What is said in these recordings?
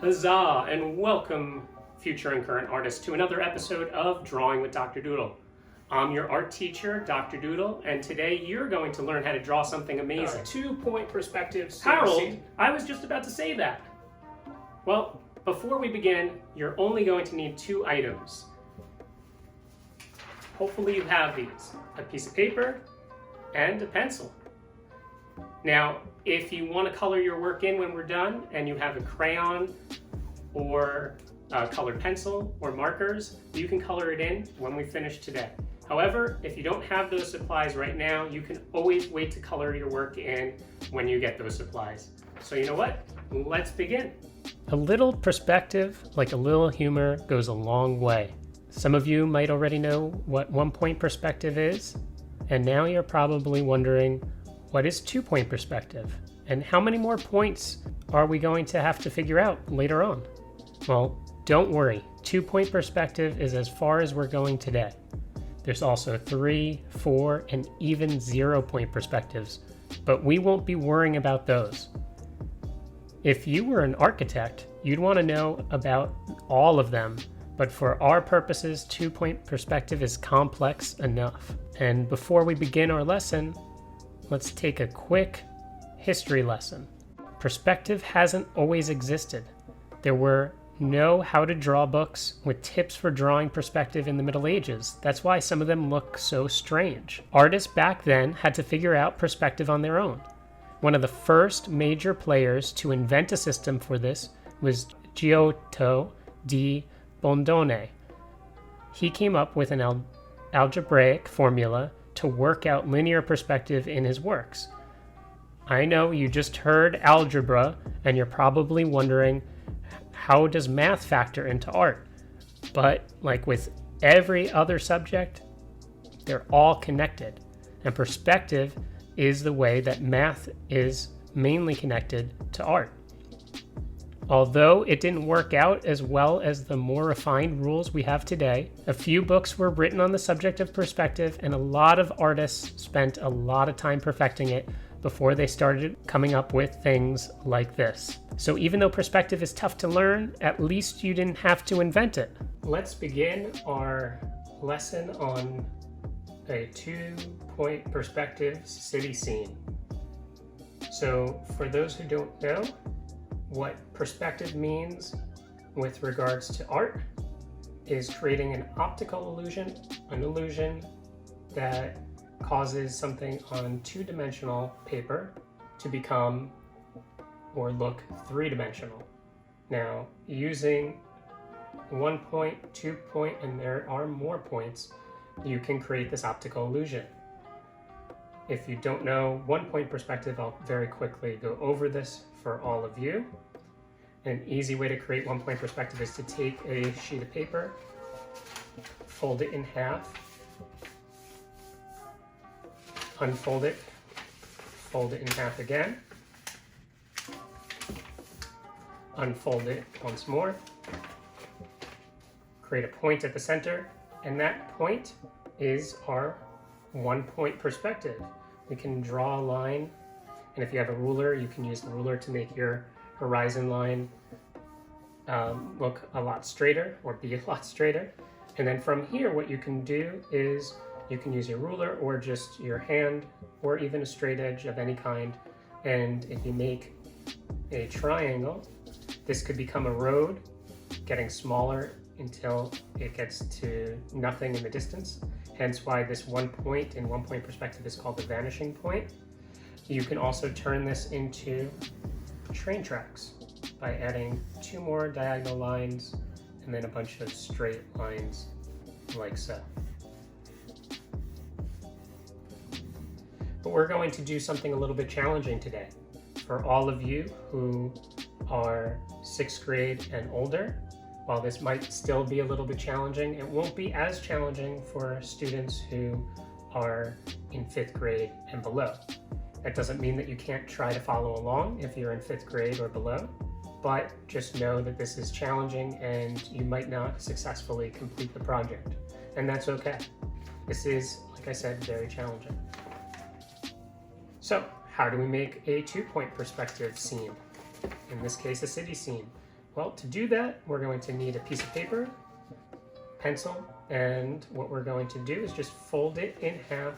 Huzzah, and welcome, future and current artists, to another episode of Drawing with Dr. Doodle. I'm your art teacher, Dr. Doodle, and today you're going to learn how to draw something amazing. 2-point perspectives. Harold, I was just about to say that. Well, before we begin, you're only going to need 2 items. Hopefully you have these: a piece of paper and a pencil. Now, if you want to color your work in when we're done and you have a crayon or a colored pencil or markers, you can color it in when we finish today. However, if you don't have those supplies right now, you can always wait to color your work in when you get those supplies. So you know what? Let's begin. A little perspective, like a little humor, goes a long way. Some of you might already know what 1-point perspective is, and now you're probably wondering, what is 2-point perspective? And how many more points are we going to have to figure out later on? Well, don't worry. 2-point perspective is as far as we're going today. There's also 3, 4, and even 0-point perspectives, but we won't be worrying about those. If you were an architect, you'd want to know about all of them, but for our purposes, 2-point perspective is complex enough. And before we begin our lesson, let's take a quick history lesson. Perspective hasn't always existed. There were no how to draw books with tips for drawing perspective in the Middle Ages. That's why some of them look so strange. Artists back then had to figure out perspective on their own. One of the first major players to invent a system for this was Giotto di Bondone. He came up with an algebraic formula to work out linear perspective in his works. I know you just heard algebra and you're probably wondering, how does math factor into art? But like with every other subject, they're all connected. And perspective is the way that math is mainly connected to art. Although it didn't work out as well as the more refined rules we have today, a few books were written on the subject of perspective, and a lot of artists spent a lot of time perfecting it before they started coming up with things like this. So even though perspective is tough to learn, at least you didn't have to invent it. Let's begin our lesson on a 2-point perspective city scene. So for those who don't know, what perspective means with regards to art is creating an optical illusion, an illusion that causes something on 2-dimensional paper to become or look 3-dimensional. Now, using 1-point, 2-point, and there are more points, you can create this optical illusion. If you don't know 1-point perspective, I'll very quickly go over this for all of you. An easy way to create 1-point perspective is to take a sheet of paper, fold it in half, unfold it, fold it in half again, unfold it once more, create a point at the center, and that point is our 1-point perspective. We can draw a line, and if you have a ruler, you can use the ruler to make your horizon line look a lot straighter or be a lot straighter. And then from here, what you can do is you can use your ruler or just your hand or even a straight edge of any kind. And if you make a triangle, this could become a road, getting smaller until it gets to nothing in the distance. Hence why this 1-point in 1-point perspective is called the vanishing point. You can also turn this into train tracks by adding 2 more diagonal lines and then a bunch of straight lines like so. But we're going to do something a little bit challenging today. For all of you who are 6th grade and older, while this might still be a little bit challenging, it won't be as challenging for students who are in 5th grade and below. That doesn't mean that you can't try to follow along if you're in 5th grade or below, but just know that this is challenging and you might not successfully complete the project. And that's okay. This is, like I said, very challenging. So, how do we make a 2-point perspective scene? In this case, a city scene. Well, to do that, we're going to need a piece of paper, pencil, and what we're going to do is just fold it in half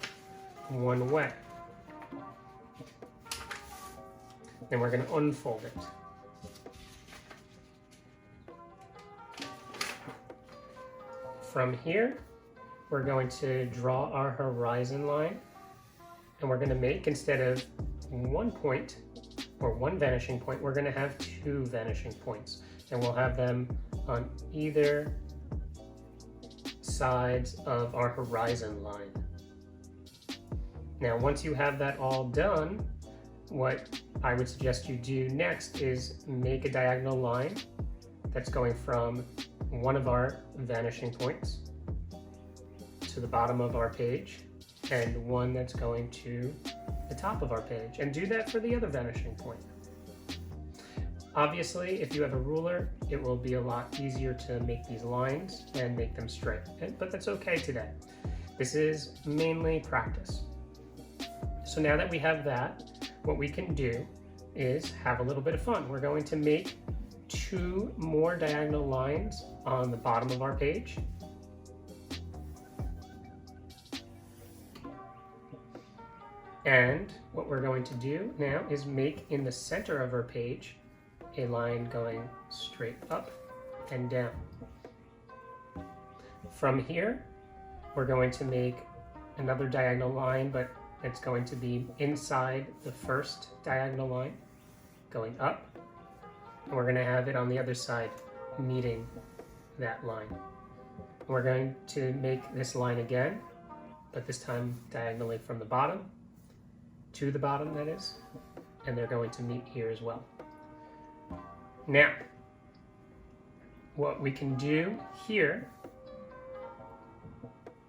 one way. Then we're going to unfold it. From here, we're going to draw our horizon line, and we're going to make, instead of 1 point or one vanishing point, we're going to have 2 vanishing points, and we'll have them on either sides of our horizon line. Now, once you have that all done, what I would suggest you do next is make a diagonal line that's going from one of our vanishing points to the bottom of our page, and one that's going to the top of our page, and do that for the other vanishing point. Obviously, if you have a ruler, it will be a lot easier to make these lines and make them straight, but that's okay today. This is mainly practice. So now that we have that, what we can do is have a little bit of fun. We're going to make 2 more diagonal lines on the bottom of our page. And what we're going to do now is make in the center of our page a line going straight up and down. From here, we're going to make another diagonal line, but it's going to be inside the first diagonal line, going up, and we're going to have it on the other side meeting that line. We're going to make this line again, but this time diagonally from the bottom to the bottom, that is, and they're going to meet here as well. Now, what we can do here,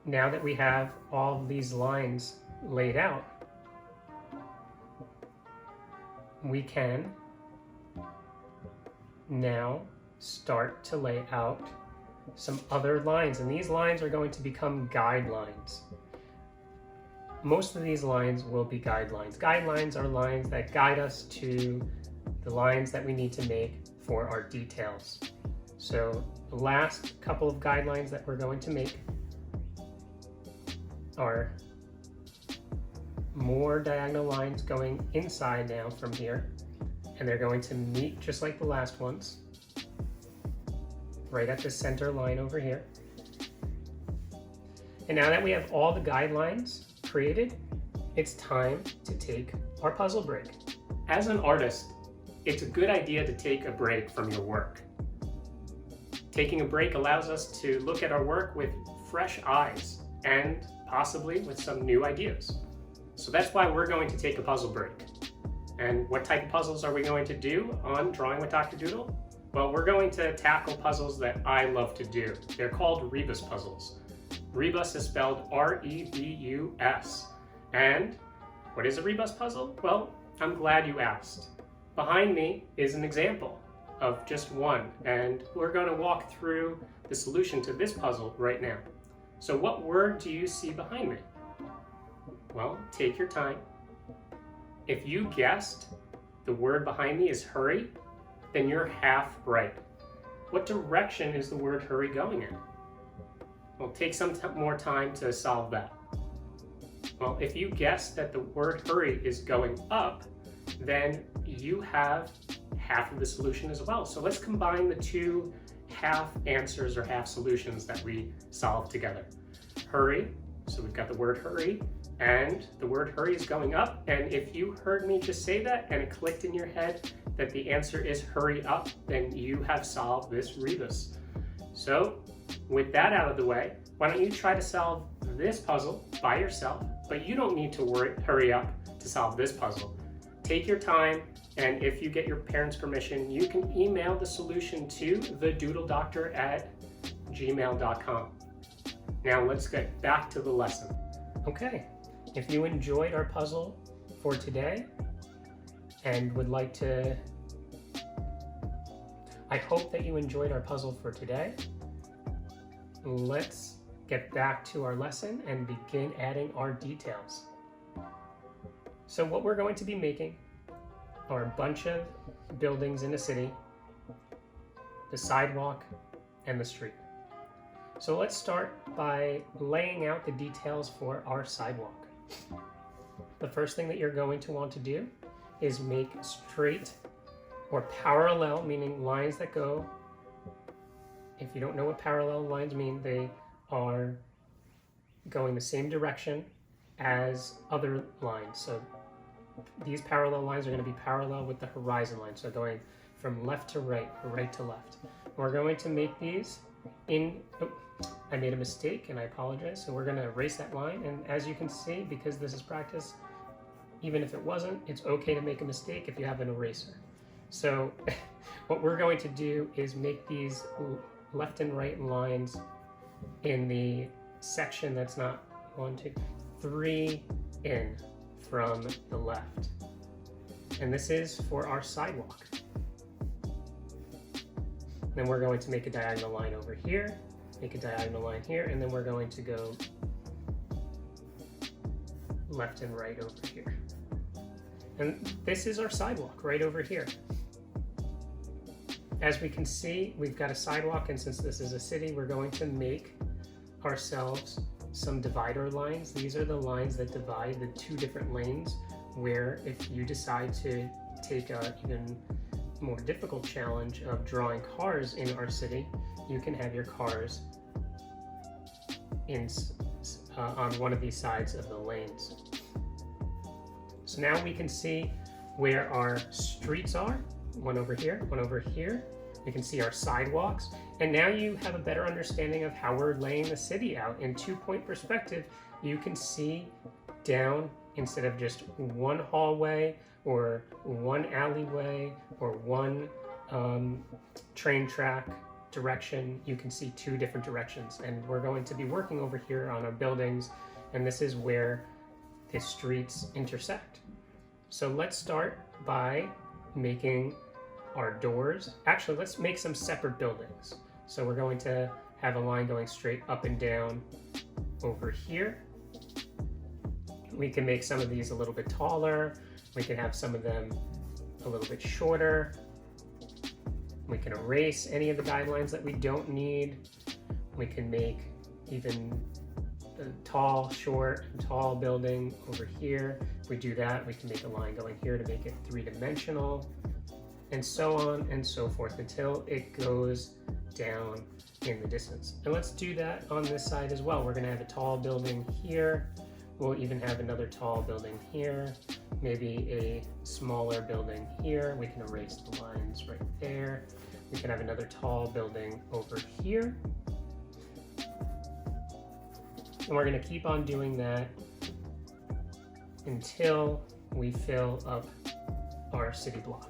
now that we have all these lines laid out, we can now start to lay out some other lines, and these lines are going to become guidelines. Most of these lines will be guidelines. Guidelines are lines that guide us to the lines that we need to make for our details. So the last couple of guidelines that we're going to make are more diagonal lines going inside now from here, and they're going to meet just like the last ones, right at the center line over here. And now that we have all the guidelines created, it's time to take our puzzle break. As an artist, it's a good idea to take a break from your work. Taking a break allows us to look at our work with fresh eyes and possibly with some new ideas. So that's why we're going to take a puzzle break. And what type of puzzles are we going to do on Drawing with Dr. Doodle? Well, we're going to tackle puzzles that I love to do. They're called rebus puzzles. Rebus is spelled R-E-B-U-S. And what is a rebus puzzle? Well, I'm glad you asked. Behind me is an example of just one, and we're going to walk through the solution to this puzzle right now. So what word do you see behind me? Well, take your time. If you guessed the word behind me is hurry, then you're half right. What direction is the word hurry going in? Well, take some more time to solve that. Well, if you guessed that the word hurry is going up, then you have half of the solution as well. So let's combine the 2 half answers or half solutions that we solved together. Hurry, so we've got the word hurry, and the word hurry is going up. And if you heard me just say that and it clicked in your head that the answer is hurry up, then you have solved this rebus. So with that out of the way, why don't you try to solve this puzzle by yourself, but you don't need to hurry up to solve this puzzle. Take your time, and if you get your parents' permission, you can email the solution to thedoodledoctor@gmail.com. Now let's get back to the lesson. Okay, if you enjoyed our puzzle for today and would like to, I hope that you enjoyed our puzzle for today. Let's get back to our lesson and begin adding our details. So what we're going to be making are a bunch of buildings in a city, the sidewalk, and the street. So let's start by laying out the details for our sidewalk. The first thing that you're going to want to do is make straight or parallel, meaning lines that go, if you don't know what parallel lines mean, they are going the same direction as other lines. So these parallel lines are going to be parallel with the horizon line, so going from left to right, or right to left. We're going to make these in, oh, I made a mistake and I apologize, so we're going to erase that line, and as you can see, because this is practice, even if it wasn't, it's okay to make a mistake if you have an eraser. So what we're going to do is make these left and right lines in the section that's not 1, 2, 3 in from the left. And this is for our sidewalk. Then we're going to make a diagonal line over here, make a diagonal line here, and then we're going to go left and right over here. And this is our sidewalk right over here. As we can see, we've got a sidewalk, and since this is a city, we're going to make ourselves some divider lines. These are the lines that divide the two different lanes, where if you decide to take a even more difficult challenge of drawing cars in our city, you can have your cars in, on one of these sides of the lanes. So now we can see where our streets are, one over here, one over here. We can see our sidewalks, and now you have a better understanding of how we're laying the city out. In 2-point perspective, you can see down, instead of just one hallway or one alleyway or one train track direction, you can see two different directions. And we're going to be working over here on our buildings, and this is where the streets intersect. So let's start by making our doors. Actually, let's make some separate buildings. So we're going to have a line going straight up and down over here. We can make some of these a little bit taller. We can have some of them a little bit shorter. We can erase any of the guidelines that we don't need. We can make even a tall, short, and tall building over here. If we do that, we can make a line going here to make it three-dimensional, and so on and so forth until it goes down in the distance. And let's do that on this side as well. We're going to have a tall building here. We'll even have another tall building here, maybe a smaller building here. We can erase the lines right there. We can have another tall building over here. And we're going to keep on doing that until we fill up our city block.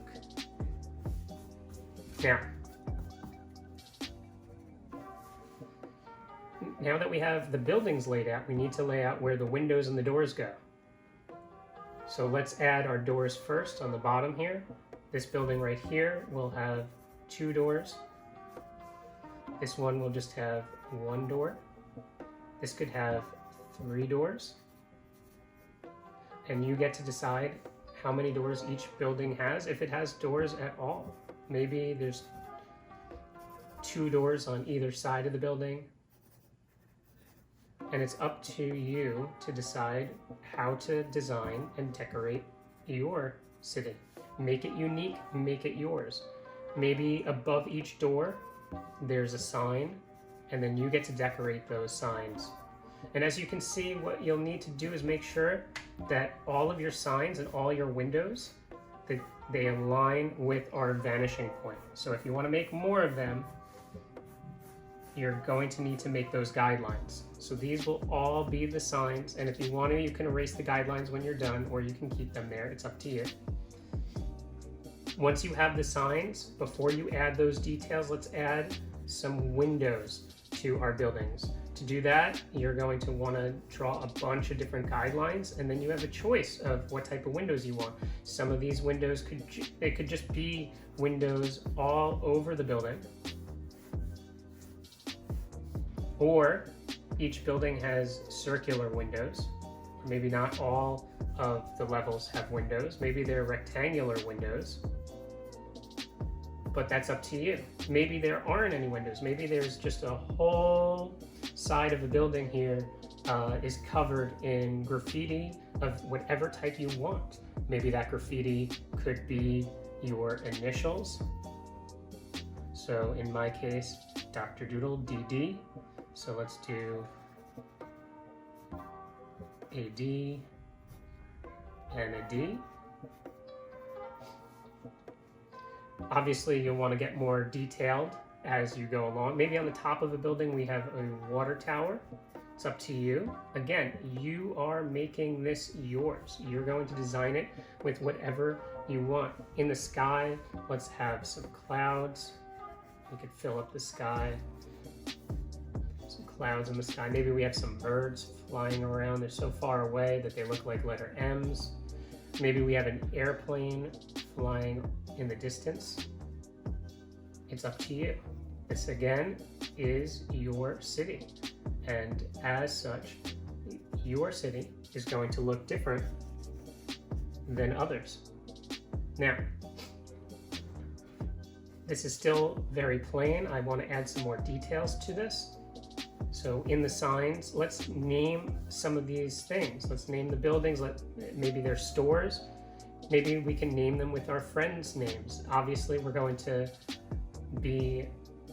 Now that we have the buildings laid out, we need to lay out where the windows and the doors go. So let's add our doors first on the bottom here. This building right here will have 2 doors. This one will just have 1 door. This could have 3 doors. And you get to decide how many doors each building has, if it has doors at all. Maybe there's 2 doors on either side of the building. And it's up to you to decide how to design and decorate your city. Make it unique, make it yours. Maybe above each door, there's a sign, and then you get to decorate those signs. And as you can see, what you'll need to do is make sure that all of your signs and all your windows, that they align with our vanishing point. So if you want to make more of them, you're going to need to make those guidelines. So these will all be the signs, and if you want to, you can erase the guidelines when you're done, or you can keep them there. It's up to you. Once you have the signs, before you add those details, let's add some windows to our buildings. To do that, you're going to want to draw a bunch of different guidelines, and then you have a choice of what type of windows you want. Some of these windows could just be windows all over the building, or each building has circular windows. Maybe not all of the levels have windows. Maybe they're rectangular windows. but that's up to you. Maybe there aren't any windows. Maybe there's just a whole side of the building here is covered in graffiti of whatever type you want. Maybe that graffiti could be your initials. So in my case, Dr. Doodle DD. So let's do a D and a D. Obviously, you'll want to get more detailed as you go along. Maybe on the top of the building, we have a water tower. It's up to you. Again, you are making this yours. You're going to design it with whatever you want. In the sky, let's have some clouds. We could fill up the sky. Some clouds in the sky. Maybe we have some birds flying around. They're so far away that they look like letter M's. Maybe we have an airplane flying in the distance. It's up to you. This again is your city, and as such, your city is going to look different than others. Now, this is still very plain. I want to add some more details to this. So in the signs, let's name some of these things. Let's name the buildings. Maybe they're stores. Maybe we can name them with our friends' names. Obviously, we're going to be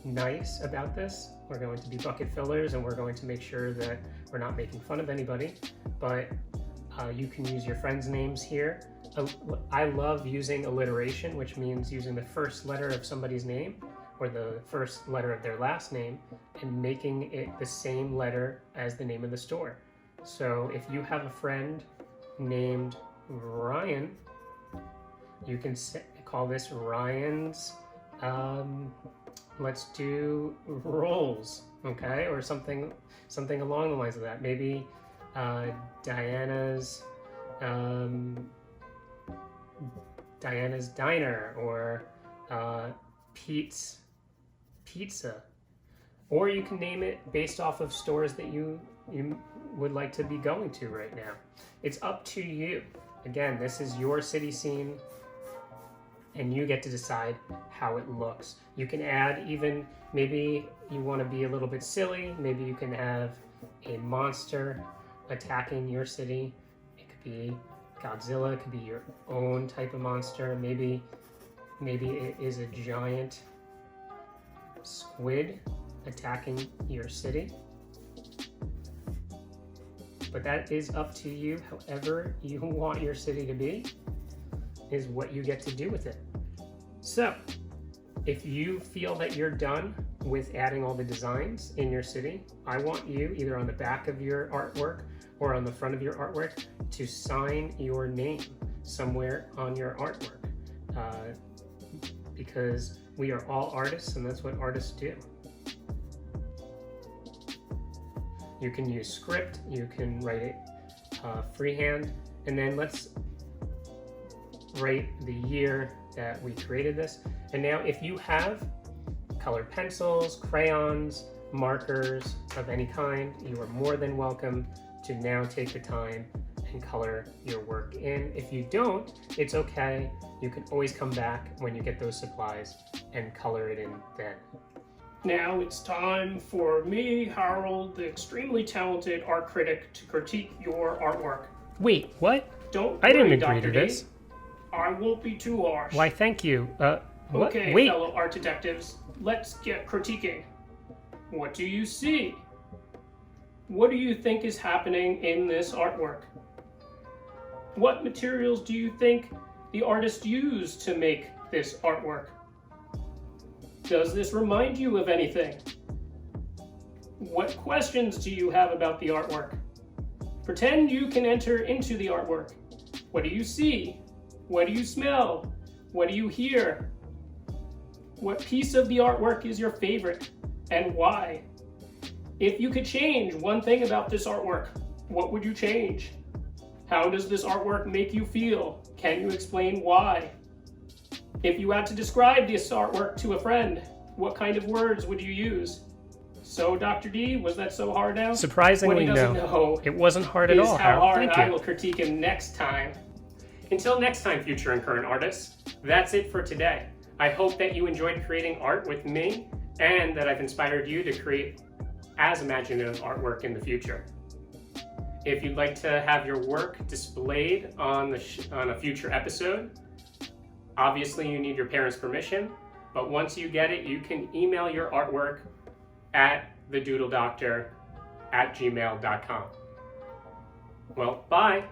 nice about this. We're going to be bucket fillers, and we're going to make sure that we're not making fun of anybody. But you can use your friends' names here. I love using alliteration, which means using the first letter of somebody's name or the first letter of their last name and making it the same letter as the name of the store. So if you have a friend named Ryan, you can call this Ryan's, let's do rolls, okay? Or something along the lines of that. Maybe Diana's Diner, or Pete's Pizza. Or you can name it based off of stores that you would like to be going to right now. It's up to you. Again, this is your city scene, and you get to decide how it looks. You can add even, maybe you want to be a little bit silly. Maybe you can have a monster attacking your city. It could be Godzilla, it could be your own type of monster. Maybe it is a giant squid attacking your city. But that is up to you. However you want your city to be is what you get to do with it. So if you feel that you're done with adding all the designs in your city, I want you, either on the back of your artwork or on the front of your artwork, to sign your name somewhere on your artwork, because we are all artists, and that's what artists do. You can use script, you can write it freehand, and then let's write the year that we created this. And now if you have colored pencils, crayons, markers of any kind, you are more than welcome to now take the time and color your work in. If you don't, it's okay. You can always come back when you get those supplies and color it in then. Now it's time for me, Harold, the extremely talented art critic, to critique your artwork. Wait, what? I didn't agree to this. I won't be too harsh. Why, thank you. What? Okay, Wait. fellow art detectives, let's get critiquing. What do you see? What do you think is happening in this artwork? What materials do you think the artist used to make this artwork? Does this remind you of anything? What questions do you have about the artwork? Pretend you can enter into the artwork. What do you see? What do you smell? What do you hear? What piece of the artwork is your favorite, and why? If you could change one thing about this artwork, what would you change? How does this artwork make you feel? Can you explain why? If you had to describe this artwork to a friend, what kind of words would you use? So, Dr. D, was that so hard now? Surprisingly, no. It wasn't hard at all. Is how hard I will critique him next time. Until next time, future and current artists, that's it for today. I hope that you enjoyed creating art with me and that I've inspired you to create as imaginative artwork in the future. If you'd like to have your work displayed on a future episode, obviously you need your parents' permission, but once you get it, you can email your artwork at thedoodledoctor@gmail.com. Well, bye!